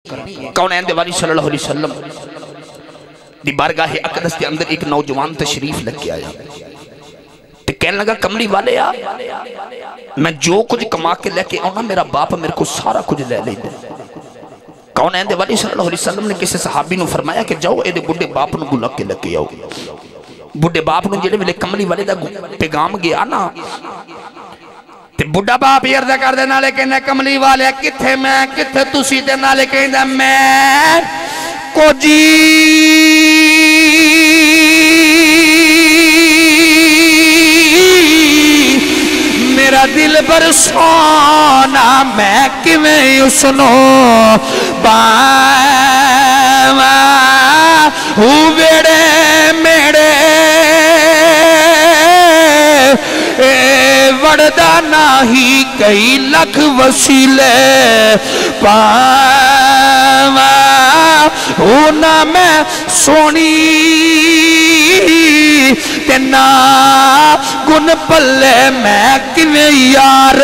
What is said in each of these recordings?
کونین دے والی صلی اللہ علیہ وسلم دی بارگاہ اقدس کے اندر ایک نوجوان تشریف لگ کے آیا تے کہنے لگا کملی والے آ میں جو کچھ کما کے لے کے آؤں میرا باپ میرے کو سارا کچھ لے لے دے کونین دے والی صلی اللہ علیہ وسلم نے کسی صحابی نو فرمایا کہ جاؤ اے دے بڑھے باپ نو بلا کے لے کے آؤ بڑھے باپ نو جڑے ویلے کملی والے دا پیغام گیا نا تے بڑھا باپ یردہ کر دے نالے کہنے کملی والے کتھے میں کتھے تسی دے نالے کہنے میں کو جی میرا دل بر سونا میں کیویں اسنو باوا ہو ویڑے میڑے وڑدا ناہی کئی لکھ وسیلے پاوا ہونا میں سونی تینا گن پلے میں کیویں یار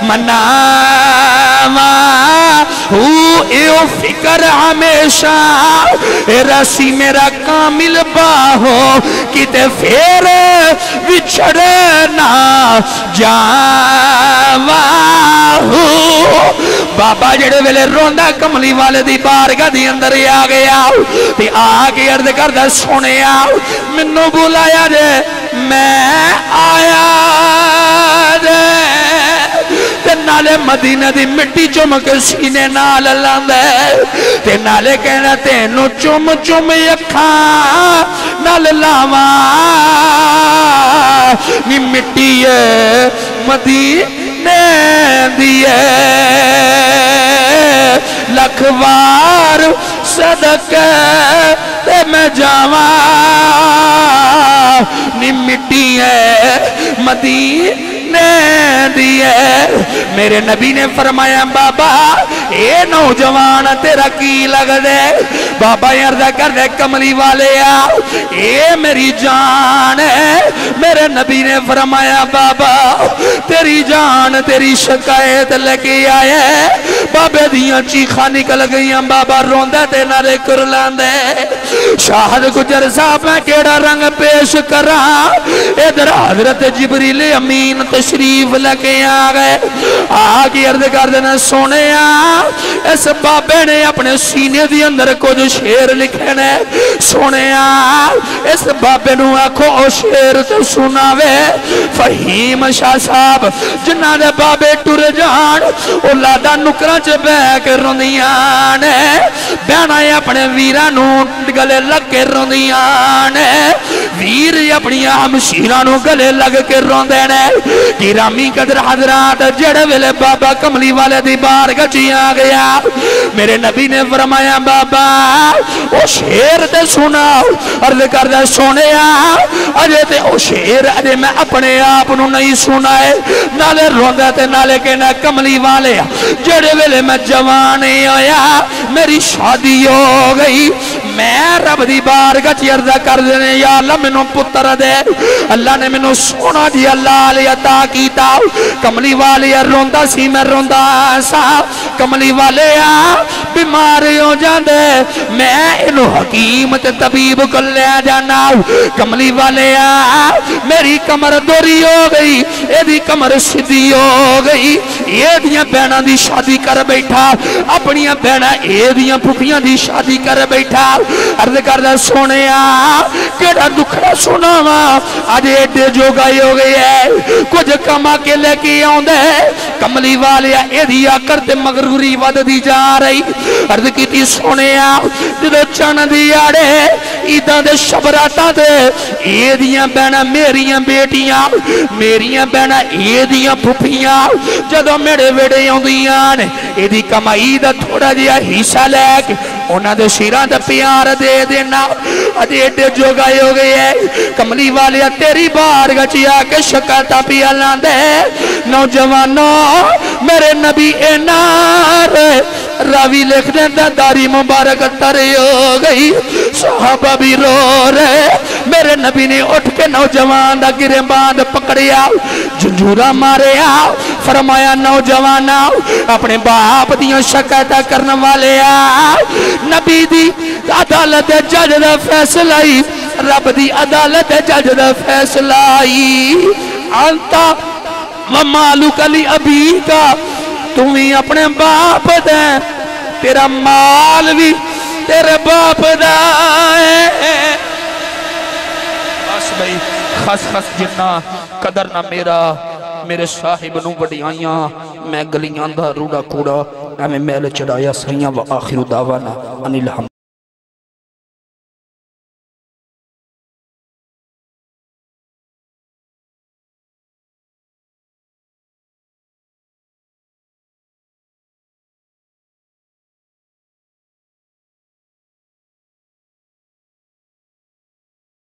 مناوا ہو ایو فکر ہمیشہ رسی میرا کامل باہو کتے پھر وچھڑنا جاوا ہو بابا جڑے ویلے روندہ کملی والے دی بارگاہ دی اندر آ گیا تے آگے عرض کردہ سونے آؤ منو بلایا دے میں آیا دے تے نالے مدینہ دی مٹی چمک سینے نال لاندے تے نالے کہنا تینو چم چم یکھاں نال لاواں نی مٹی مدینے دیئے لکھوار صدقے تے میں جاواں نی مٹی مدینے دیئے میرے نبی نے فرمایا بابا اے نوجوان تیرا کی لگ دے بابا یردہ کر دے کملی والے آؤ اے میری جان ہے میرے نبی نے فرمایا بابا تیری جان تیری شکایت لے کے آئے بابے دیاں چیخا نکل گئیاں بابا روندہ تے نارے کر لاندے شاہد گجر صاحب میں کیڑا رنگ پیش کرا ادھر حضرت جبریل امین تشریف لگے آگئے آگے عرض کر دینا سونے اس بابے نے اپنے سینے دی اندر کچھ شیر لکھنے سونے اس بابے نو آکھو او شیر تو سناوے فہیم شاہ صاحب جنہ دے بابے ٹر جان اولادا نکرہ چ بیک روندیاں بیانا اپنے ویرانو گلے لگ کے روندیاں ویر اپنی ہمشیرانو گلے لگ کے روندینے گرامی قدر حضرات جڑے ویلے بابا کملی والے دی بارگاہ چ آ گیا میرے نبی نے فرمایا بابا او شیر تے سناؤ عرض کردہ سونے اجے تے او شیر اجے میں اپنے آپ نو نہیں سنائے نالے روندہ تے نالے کہنا کملی والے جڑے ویلے میں جوانے آیا میری شادی ہو گئی میں رب دی بارگاہ چ عرض کر دینے یا اللہ منو پتر دے اللہ نے منو سونا دی اللہ علی عطا کیتا کملی والے روندہ سی میں روندہ سا کملی والے بیمار ہو جاندے میں انہوں حکیم تے طبیب کو لے جانا کملی والے میری کمر دوری ہو گئی اے دی کمر سدھی ہو گئی اے دیاں بہناں دی شادی کر بیٹھا اپنی بہناں اے دیاں پھوپھیاں دی شادی کر بیٹھا عرض کردہ سونے کیڑا دکھڑا سناوا آج ایڈے جو گئی ہو گئی ہے کچھ کما کے لے کے آن دے کملی والے اے دیا کرتے مغروری ود دی جا رہی عرض کی تی سونے جدو چان دی آڑے ایدہ دے شبراتا دے اے دیا بہنا میریاں بیٹیاں میریاں بہنا اے دیا پھوپیاں جدو میرے ویڑے ہوں دیاں اے دی کمائی دا تھوڑا دیا حصہ لے کے انہاں دے شیران دا پیار دے دینا آج ایڈے جو گئے ہو گئے ہے کملی والے تیری بارگاہ چیا کے شکاتا پیا لاندے نوجوانوں میرے نبی اے نار راوی لکھنے دا داری مبارک ترے ہو گئی صحابہ بھی رو رہے میرے نبی نے اٹھ کے نوجوان دا گرے باندھ پکڑیا جھنجھورا ماریا فرمایا نوجوانا اپنے باپ دیاں شکایتاں کرنے والے نبی دی عدالت جج دا فیصلہ رب دی عدالت جج دا فیصلہ انتا ومالک علی ابی کا تمہیں اپنے باپ دے تیرا مال بھی تیرے باپ دا ہے بس بھئی خس خس جنہ قدر نہ میرے صاحب نو بڑی آئیاں میں گلیاں دا روڑا کوڑا میں میل چڑھایا سریاں و آخر دعوانا ان الحمد